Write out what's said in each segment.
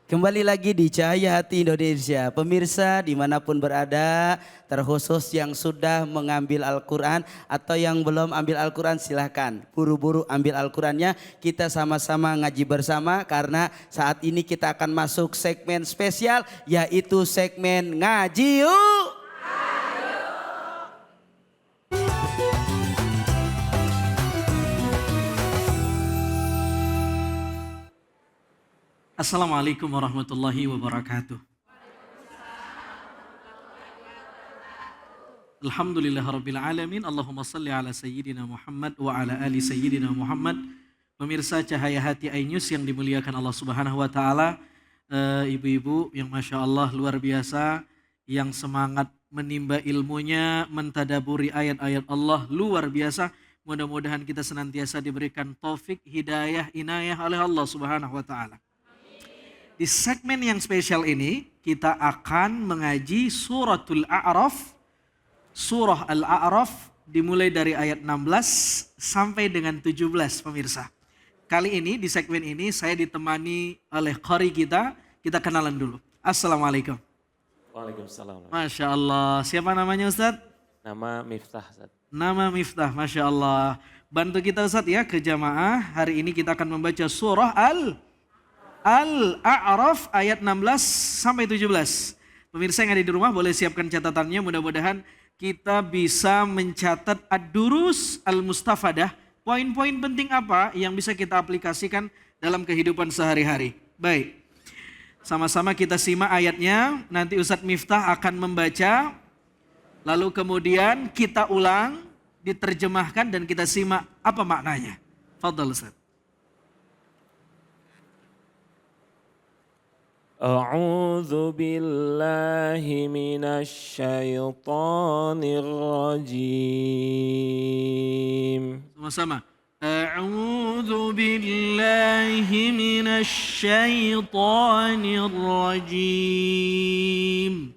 Kembali lagi di Cahaya Hati Indonesia. Pemirsa dimanapun berada, terkhusus yang sudah mengambil Al-Quran atau yang belum ambil Al-Quran, silahkan buru-buru ambil Al-Qurannya. Kita sama-sama ngaji bersama karena saat ini kita akan masuk segmen spesial, yaitu segmen Ngaji Yuk. Assalamualaikum warahmatullahi wabarakatuh. Alhamdulillahirabbil alamin. Allahumma salli ala sayyidina Muhammad wa ala ali sayyidina Muhammad. Pemirsa Cahaya Hati iNews yang dimuliakan Allah Subhanahu wa taala, ibu-ibu yang Masya Allah luar biasa, yang semangat menimba ilmunya, mentadaburi ayat-ayat Allah luar biasa. Mudah-mudahan kita senantiasa diberikan taufik, hidayah, inayah oleh Allah Subhanahu wa taala. Di segmen yang spesial ini kita akan mengaji suratul A'raf. Surah Al-A'raf dimulai dari ayat 16 sampai dengan 17 pemirsa. Kali ini di segmen ini saya ditemani oleh qari kita. Kita kenalan dulu. Assalamualaikum. Waalaikumsalam. Masya Allah. Siapa namanya Ustadz? Nama Miftah, Ustaz. Nama Miftah. Masya Allah. Bantu kita Ustadz ya ke jamaah. Hari ini kita akan membaca surah Al-A'raf ayat 16 sampai 17. Pemirsa yang ada di rumah boleh siapkan catatannya, mudah-mudahan kita bisa mencatat ad-durus al-mustafadah, poin-poin penting apa yang bisa kita aplikasikan dalam kehidupan sehari-hari. Baik, sama-sama kita simak ayatnya, nanti Ustadz Miftah akan membaca, lalu kemudian kita ulang, diterjemahkan dan kita simak apa maknanya. Fadhal Ustadz. A'udzu billahi minasyaitonir rajim. Sama-sama. A'udzu billahi minasyaitonir rajim.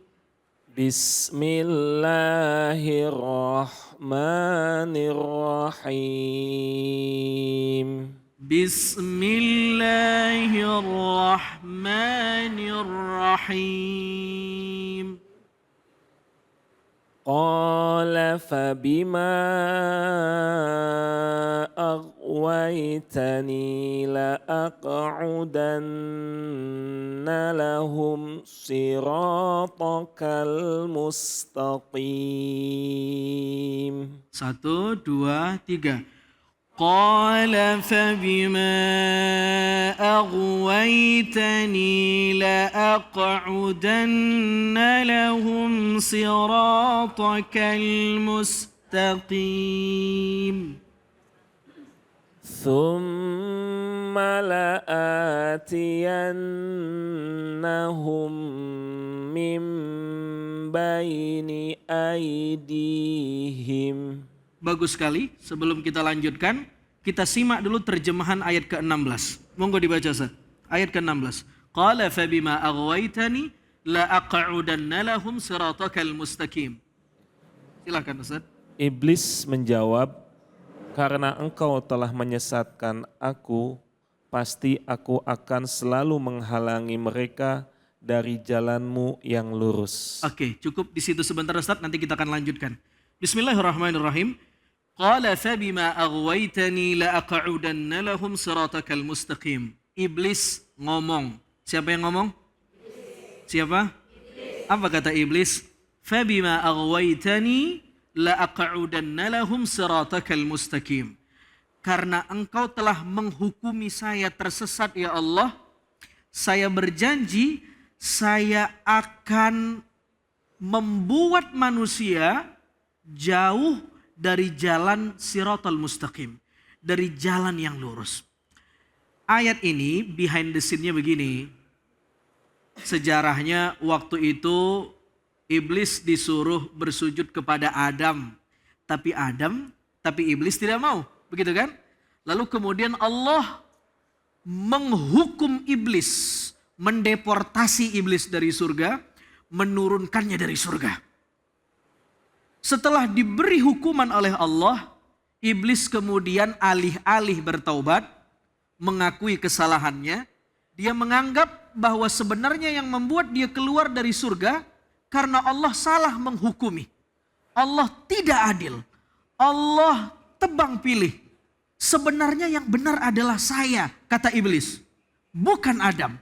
Bismillahirrahmanirrahim. Bismillahirrahmanirrahim. Qala fabima aghwaytani la aq'udanna lahum siratakal mustaqim. 1, 2, 3. قال فبما أغويتني لأقعدن لهم صراطك المستقيم ثم لآتينهم من بين أيديهم. Bagus sekali. Sebelum kita lanjutkan, kita simak dulu terjemahan ayat ke-16. Monggo dibaca Ustaz. Ayat ke-16. Qala fabima aghwaytani la aq'udanna lahum siratakal mustaqim. Silakan Ustaz. Iblis menjawab, karena engkau telah menyesatkan aku, pasti aku akan selalu menghalangi mereka dari jalanmu yang lurus. Oke, cukup di situ sebentar Ustaz, nanti kita akan lanjutkan. Bismillahirrahmanirrahim. Qala fabima aghwaytani la aq'udanna lahum siratakal mustaqim. Iblis ngomong. Siapa yang ngomong? Siapa? Apa kata iblis? Fabima aghwaytani la aq'udanna lahum siratakal mustaqim. Karena engkau telah menghukumi saya tersesat ya Allah, saya berjanji saya akan membuat manusia jauh dari jalan siratal mustaqim, dari jalan yang lurus. Ayat ini behind the scene-nya begini. Sejarahnya waktu itu iblis disuruh bersujud kepada Adam. Tapi iblis tidak mau. Begitu kan? Lalu kemudian Allah menghukum iblis, mendeportasi iblis dari surga, menurunkannya dari surga. Setelah diberi hukuman oleh Allah, iblis kemudian alih-alih bertaubat, mengakui kesalahannya, dia menganggap bahwa sebenarnya yang membuat dia keluar dari surga karena Allah salah menghukumi. Allah tidak adil. Allah tebang pilih. Sebenarnya yang benar adalah saya, kata iblis. Bukan Adam.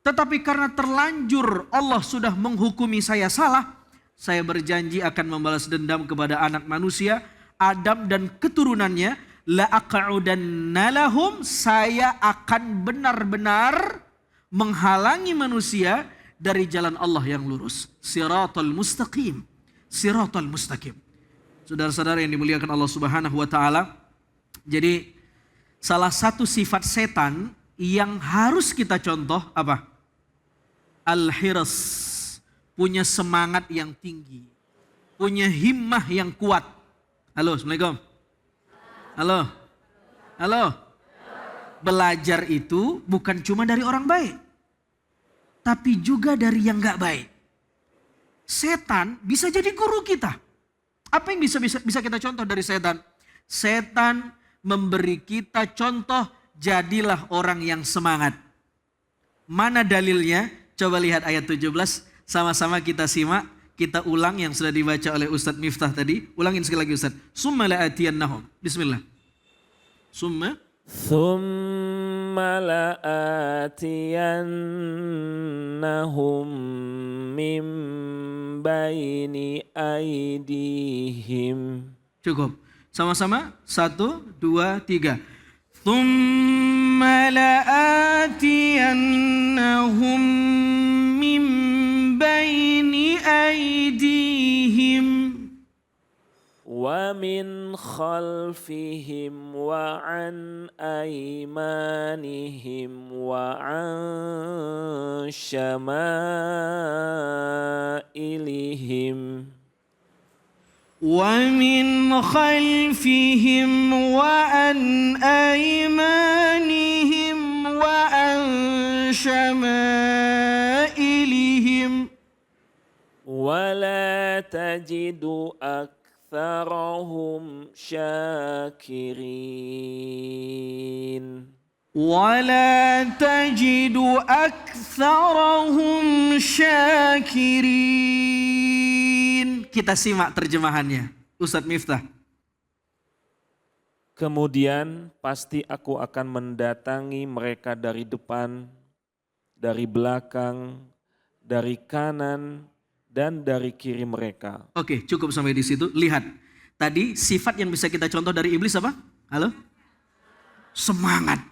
Tetapi karena terlanjur Allah sudah menghukumi saya salah, saya berjanji akan membalas dendam kepada anak manusia, Adam dan keturunannya. La aq'udanna lahum, saya akan benar-benar menghalangi manusia dari jalan Allah yang lurus. Siratal mustaqim. Siratal mustaqim. Saudara-saudara yang dimuliakan Allah Subhanahu wa taala. Jadi salah satu sifat setan yang harus kita contoh apa? Al-hiras, punya semangat yang tinggi, punya himmah yang kuat. Halo, Assalamualaikum. Halo, halo. Belajar itu bukan cuma dari orang baik, tapi juga dari yang gak baik. Setan bisa jadi guru kita. Apa yang bisa kita contoh dari setan? Setan memberi kita contoh, jadilah orang yang semangat. Mana dalilnya? Coba lihat ayat 17, sama-sama kita simak, kita ulang yang sudah dibaca oleh Ustadz Miftah tadi. Ulangin sekali lagi Ustadz. Summa la'atiyannahum. Bismillah. Summa. Thumma la'atiyannahum min baini aydihim. Cukup. Sama-sama. 1, 2, 3. Thumma la'atiyannahum min baini aydihim wa min khalfihim wa an aymanihim wa an syama'ilihim. ومن خلفهم وعن أيمانهم وعن شمائلهم ولا تجد أكثرهم شاكرين ولا تجد أكثرهم شاكرين. Kita simak terjemahannya. Ustadz Miftah. Kemudian pasti aku akan mendatangi mereka dari depan, dari belakang, dari kanan, dan dari kiri mereka. Oke, cukup sampai di situ. Lihat, tadi sifat yang bisa kita contoh dari iblis apa? Halo? Semangat.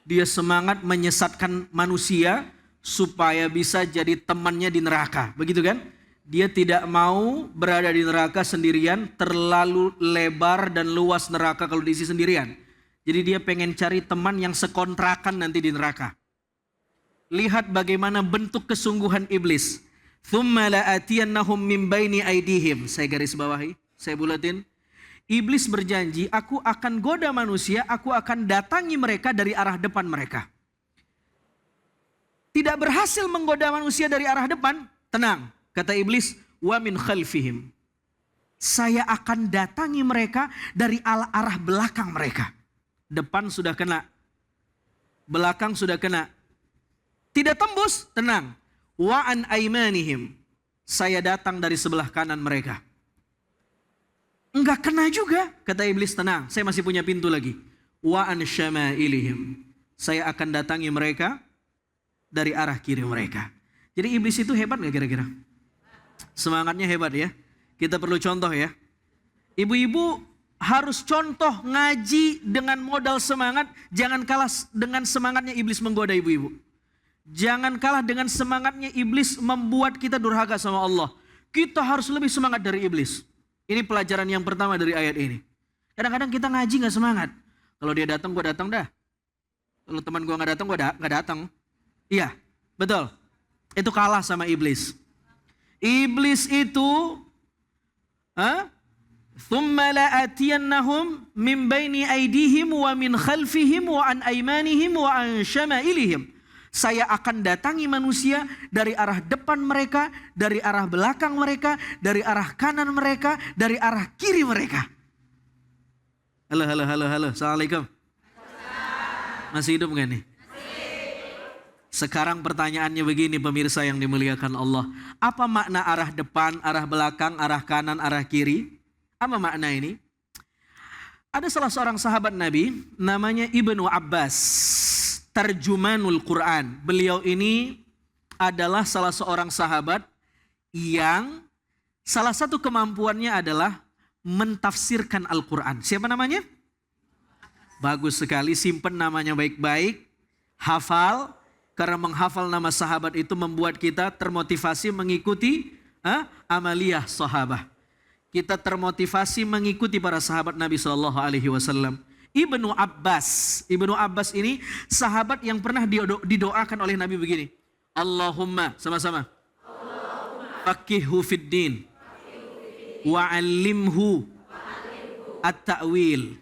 Dia semangat menyesatkan manusia supaya bisa jadi temannya di neraka. Begitu kan? Dia tidak mau berada di neraka sendirian, terlalu lebar dan luas neraka kalau diisi sendirian. Jadi dia pengen cari teman yang sekontrakan nanti di neraka. Lihat bagaimana bentuk kesungguhan iblis. Thumma la'atiyannahum min baini aydihim. Saya garis bawahi, saya bulatin. Iblis berjanji, aku akan goda manusia, aku akan datangi mereka dari arah depan mereka. Tidak berhasil menggoda manusia dari arah depan, tenang. Kata iblis, wa min khalfihim. Saya akan datangi mereka dari arah belakang mereka. Depan sudah kena. Belakang sudah kena. Tidak tembus, tenang. Wa an aymanihim. Saya datang dari sebelah kanan mereka. Enggak kena juga, kata iblis, tenang. Saya masih punya pintu lagi. Wa an syama'ilihim. Saya akan datangi mereka dari arah kiri mereka. Jadi iblis itu hebat gak kira-kira? Semangatnya hebat ya. Kita perlu contoh ya. Ibu-ibu harus contoh ngaji dengan modal semangat. Jangan kalah dengan semangatnya iblis menggoda ibu-ibu. Jangan kalah dengan semangatnya iblis membuat kita durhaka sama Allah. Kita harus lebih semangat dari iblis. Ini pelajaran yang pertama dari ayat ini. Kadang-kadang kita ngaji gak semangat. Kalau dia datang, gue datang dah. Kalau teman gue gak datang, gue gak datang. Iya, betul. Itu kalah sama iblis. Iblis itu thumma la'atiyannahum min baini aydihim wa min khalfihim wa an aymanihim wa an syama'ilihim. Saya akan datangi manusia dari arah depan mereka, dari arah belakang mereka, dari arah kanan mereka, dari arah kiri mereka. Halo. Assalamualaikum. Masih hidup gak nih? Sekarang pertanyaannya begini pemirsa yang dimuliakan Allah. Apa makna arah depan, arah belakang, arah kanan, arah kiri? Apa makna ini? Ada salah seorang sahabat Nabi namanya Ibnu Abbas, Tarjumanul Quran. Beliau ini adalah salah seorang sahabat yang salah satu kemampuannya adalah mentafsirkan Al-Quran. Siapa namanya? Bagus sekali, simpen namanya baik-baik, hafal. Karena menghafal nama sahabat itu membuat kita termotivasi mengikuti amaliyah sahabah. Kita termotivasi mengikuti para sahabat Nabi SAW. Ibnu Abbas ini sahabat yang pernah didoakan oleh Nabi begini. Allahumma, sama-sama. Faqihhu fid din wa'allimhu at-ta'wil.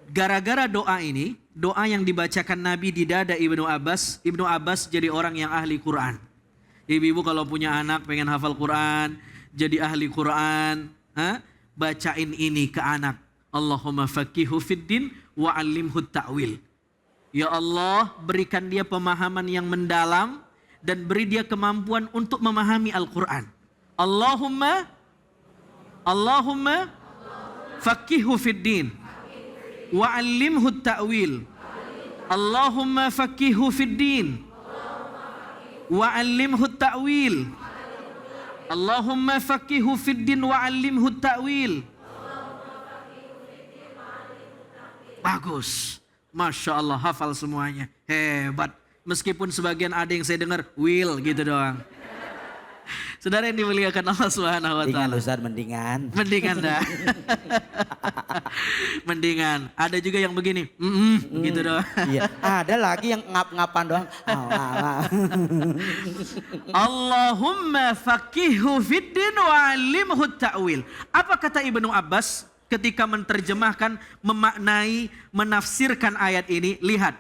Gara-gara doa ini, doa yang dibacakan Nabi di dada Ibnu Abbas jadi orang yang ahli Quran. Ibu-ibu kalau punya anak pengen hafal Quran, jadi ahli Quran, bacain ini ke anak. Allahumma faqihhu fid din wa'allimhu at-ta'wil. Ya Allah, berikan dia pemahaman yang mendalam dan beri dia kemampuan untuk memahami Al-Quran. Allahumma faqihhu fid din wa'allimhu at-ta'wil. Allahumma faqihhu fid din wa'allimhu at-ta'wil. Allahumma faqihhu fid din wa'allimhu at-ta'wil. Bagus. Masya Allah, hafal semuanya. Hebat. Meskipun sebagian ada yang saya dengar will gitu doang. Saudara yang dimuliakan Allah Subhanahu wa taala. Ustaz, mendingan. Mendingan dah. Mendingan. Ada juga yang begini, gitu doang. Iya. Ada lagi yang ngap-ngapan doang. Allahumma faqihhu fid din wa'allimhu at-ta'wil. Apa kata Ibnu Abbas ketika menerjemahkan, memaknai, menafsirkan ayat ini? Lihat.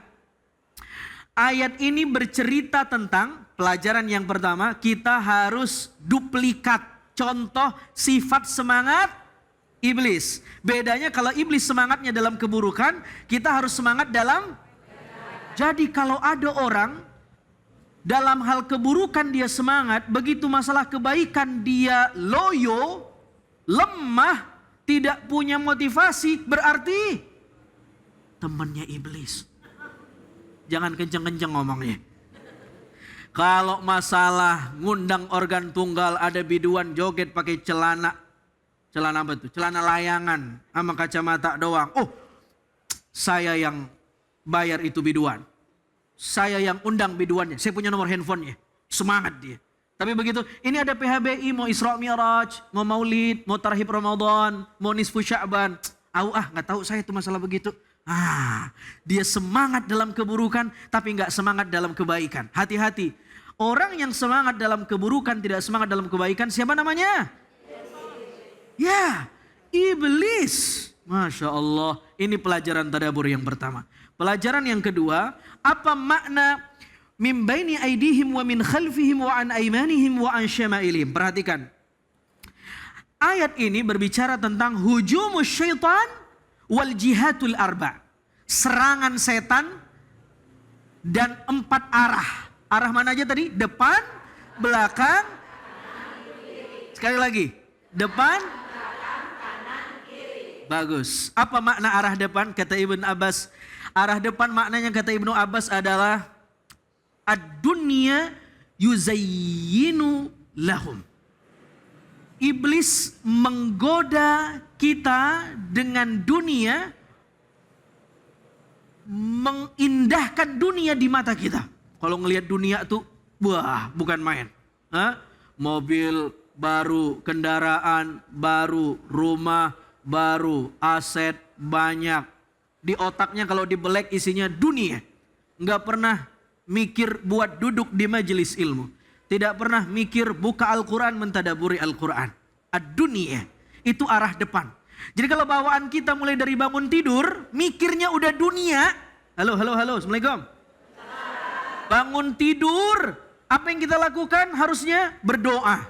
Ayat ini bercerita tentang pelajaran yang pertama, kita harus duplikat contoh sifat semangat iblis. Bedanya kalau iblis semangatnya dalam keburukan, kita harus semangat dalam. Jadi kalau ada orang dalam hal keburukan dia semangat, begitu masalah kebaikan dia loyo, lemah, tidak punya motivasi, berarti temannya iblis. Jangan kenceng-kenceng ngomongnya. Kalau masalah ngundang organ tunggal, ada biduan joget pakai celana apa tuh? Celana layangan sama kacamata doang. Oh, saya yang bayar itu biduan. Saya yang undang biduannya. Saya punya nomor handphonenya. Semangat dia. Tapi begitu, ini ada PHBI, mau Isra Mi'raj, mau Maulid, mau Tarhib Ramadan, mau Nisfu Sya'ban. Nggak tahu saya itu masalah begitu. Dia semangat dalam keburukan tapi nggak semangat dalam kebaikan. Hati-hati. Orang yang semangat dalam keburukan tidak semangat dalam kebaikan, siapa namanya? Ya, iblis. Masya Allah. Ini pelajaran tadabbur yang pertama. Pelajaran yang kedua, apa makna min baini aidihim wa min khalfihim wa an aimanihim wa an syama'ilihim. Perhatikan. Ayat ini berbicara tentang hujumus syaitan wal jihadul arba. Serangan setan dan 4 arah. Arah mana aja tadi? Depan, belakang, sekali lagi. Depan, kanan, kiri. Bagus. Apa makna arah depan? Kata Ibnu Abbas. Arah depan maknanya kata Ibnu Abbas adalah ad-dunya yuzayyinu lahum. Iblis menggoda kita dengan dunia, mengindahkan dunia di mata kita. Kalau ngelihat dunia tuh, wah, bukan main. Mobil baru, kendaraan baru, rumah baru, aset banyak. Di otaknya kalau dibelek isinya dunia. Nggak pernah mikir buat duduk di majelis ilmu. Tidak pernah mikir buka Al-Quran, mentadaburi Al-Quran. Ad-dunia, itu arah depan. Jadi kalau bawaan kita mulai dari bangun tidur, mikirnya udah dunia. Halo, Assalamualaikum. Bangun tidur, apa yang kita lakukan? Harusnya berdoa.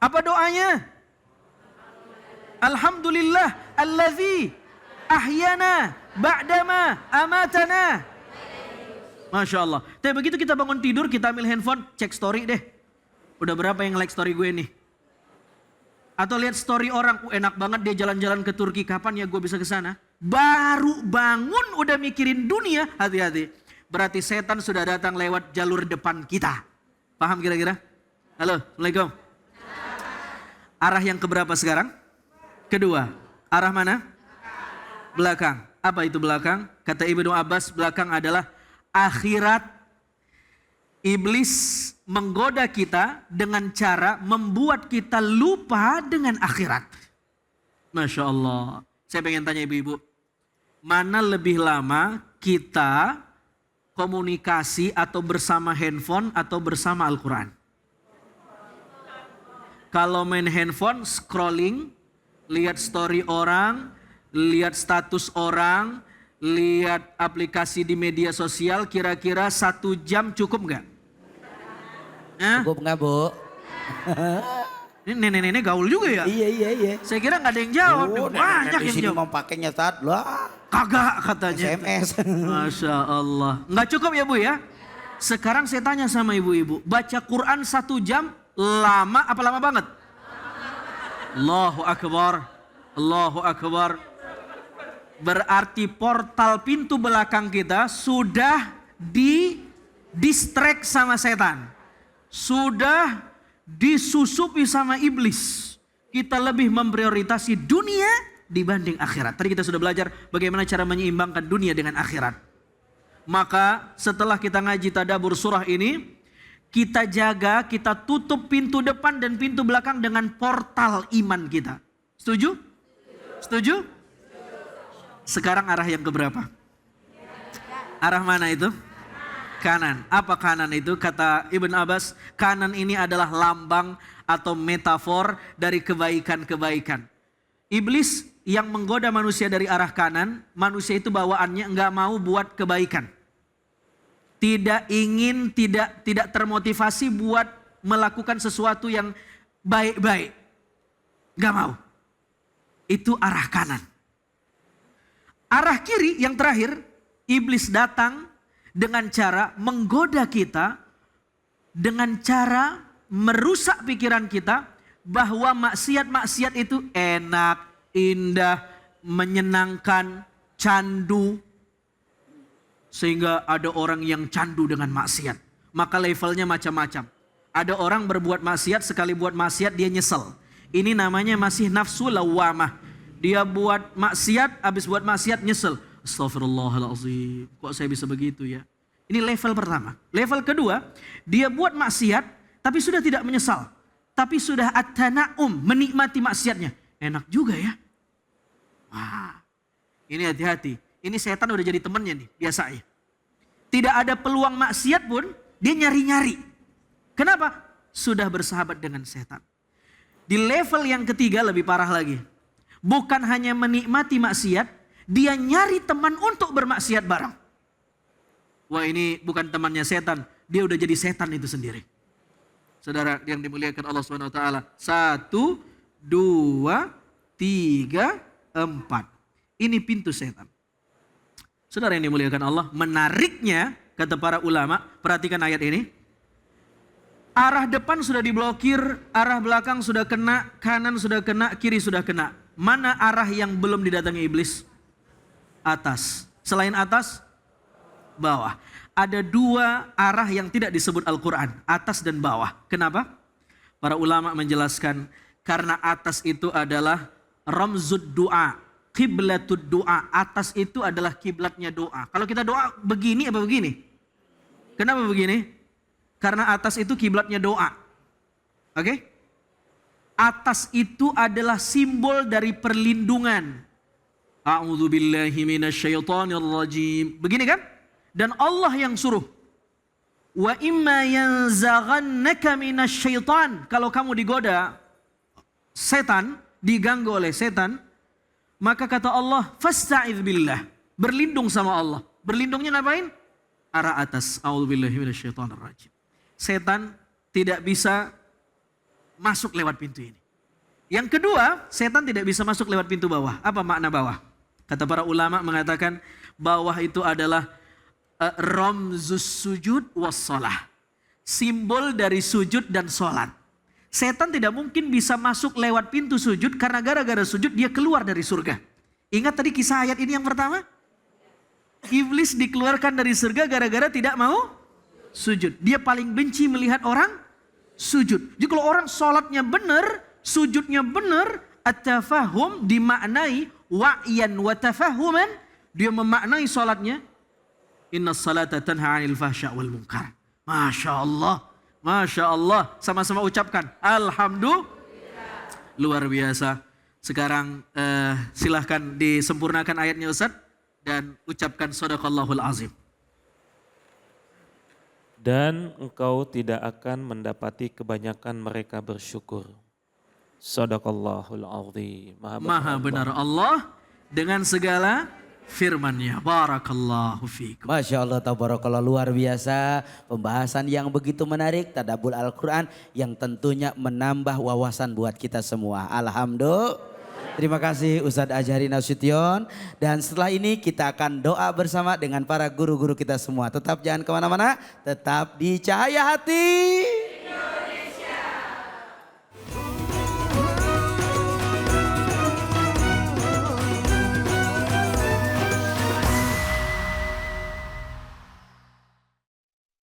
Apa doanya? Alhamdulillah allazi ahyana ba'dama amatana. Masya Allah. Tapi begitu kita bangun tidur, kita ambil handphone, cek story deh. Udah berapa yang like story gue nih? Atau lihat story orang, enak banget dia jalan-jalan ke Turki, kapan ya gue bisa ke sana? Baru bangun udah mikirin dunia, hati-hati. Berarti setan sudah datang lewat jalur depan kita. Paham kira-kira? Halo, Assalamualaikum. Arah yang keberapa sekarang? Kedua. Arah mana? Belakang. Apa itu belakang? Kata Ibnu Abbas, belakang adalah akhirat. Iblis menggoda kita dengan cara membuat kita lupa dengan akhirat. Masya Allah. Saya pengen tanya ibu-ibu. Mana lebih lama kita komunikasi atau bersama handphone atau bersama Al-Quran? Kalau main handphone, scrolling, lihat story orang, lihat status orang, lihat aplikasi di media sosial, kira-kira 1 jam cukup nggak? Cukup nggak, Bu? Ini nenek-nenek gaul juga ya? Iya. Saya kira nggak ada yang jawab. Banyak di yang sini jawab. mau pakainya saat lah. Kagak katanya. SMS. Masya Allah. Nggak cukup ya Bu ya? Sekarang saya tanya sama ibu-ibu. Baca Quran 1 jam lama apa lama banget? Allahu Akbar. Allahu Akbar. Berarti portal pintu belakang kita sudah di-distract sama setan. Sudah disusupi sama iblis. Kita lebih memprioritasi dunia dibanding akhirat. Tadi kita sudah belajar bagaimana cara menyeimbangkan dunia dengan akhirat. Maka setelah kita ngaji tadabbur surah ini, kita jaga, kita tutup pintu depan dan pintu belakang dengan portal iman kita. Setuju? Setuju? Sekarang arah yang keberapa? Arah mana itu? Kanan. Apa kanan itu? Kata Ibn Abbas, kanan ini adalah lambang atau metafor dari kebaikan-kebaikan. Iblis yang menggoda manusia dari arah kanan, manusia itu bawaannya enggak mau buat kebaikan. Tidak ingin, tidak termotivasi buat melakukan sesuatu yang baik-baik. Enggak mau. Itu arah kanan. Arah kiri yang terakhir, iblis datang dengan cara menggoda kita, dengan cara merusak pikiran kita bahwa maksiat-maksiat itu enak, indah, menyenangkan, candu. Sehingga ada orang yang candu dengan maksiat. Maka levelnya macam-macam. Ada orang berbuat maksiat, sekali buat maksiat dia nyesel. Ini namanya masih nafsu lawamah. Dia buat maksiat, habis buat maksiat nyesel. Astaghfirullahaladzim, kok saya bisa begitu ya? Ini level pertama. Level kedua, dia buat maksiat tapi sudah tidak menyesal. Tapi sudah at-tana'um, menikmati maksiatnya. Enak juga ya. Wah, ini hati-hati. Ini setan udah jadi temannya nih, biasanya. Tidak ada peluang maksiat pun, dia nyari-nyari. Kenapa? Sudah bersahabat dengan setan. Di level yang ketiga lebih parah lagi. Bukan hanya menikmati maksiat, dia nyari teman untuk bermaksiat bareng. Wah, ini bukan temannya setan, dia udah jadi setan itu sendiri. Saudara yang dimuliakan Allah Subhanahu wa taala. 1, 2, 3, 4. Ini pintu setan. Saudara yang dimuliakan Allah, menariknya kata para ulama, perhatikan ayat ini. Arah depan sudah diblokir, arah belakang sudah kena, kanan sudah kena, kiri sudah kena. Mana arah yang belum didatangi iblis? Atas. Selain atas, bawah. Ada 2 arah yang tidak disebut Al-Quran, atas dan bawah. Kenapa? Para ulama menjelaskan, karena atas itu adalah ramzud doa, kiblatud doa. Atas itu adalah kiblatnya doa. Kalau kita doa begini apa begini? Kenapa begini? Karena atas itu kiblatnya doa. Oke? Atas itu adalah simbol dari perlindungan. A'udzubillahi minasyaitonirrajim. Begini kan? Dan Allah yang suruh. Wa imma yanzaghannaka minasyaitan. Kalau kamu digoda setan, diganggu oleh setan, maka kata Allah, fasta'idz billah. Berlindung sama Allah. Berlindungnya ngapain? Arah atas. A'udzubillahi minasyaitonirrajim. Setan tidak bisa masuk lewat pintu ini. Yang kedua, setan tidak bisa masuk lewat pintu bawah. Apa makna bawah? Kata para ulama mengatakan bawah itu adalah Ramzus sujud wassalah. Simbol dari sujud dan sholat. Setan tidak mungkin bisa masuk lewat pintu sujud karena gara-gara sujud dia keluar dari surga. Ingat tadi kisah ayat ini yang pertama? Iblis dikeluarkan dari surga gara-gara tidak mau sujud. Dia paling benci melihat orang sujud. Jadi kalau orang sholatnya benar, sujudnya benar, at-tafahum dimaknai wa'yan wa tafahuman, dia memaknai sholatnya. Inna salata tanha 'anil fahsya wal munkar. Masya Allah, Masya Allah. Sama-sama ucapkan Alhamdulillah. Luar biasa. Sekarang silahkan disempurnakan ayatnya Ustaz dan ucapkan sadaqallahul azim. Dan engkau tidak akan mendapati kebanyakan mereka bersyukur. Sadaqallahul azim. Maha benar Allah dengan segala firman-Nya. Barakallahu fiikum. Masya Allah, tabarakallah, luar biasa. Pembahasan yang begitu menarik, tadabbur Al-Quran yang tentunya menambah wawasan buat kita semua. Alhamdulillah. Terima kasih Ustadz Azhari Nasution. Dan setelah ini kita akan doa bersama dengan para guru-guru kita semua. Tetap jangan kemana-mana, tetap di Cahaya Hati.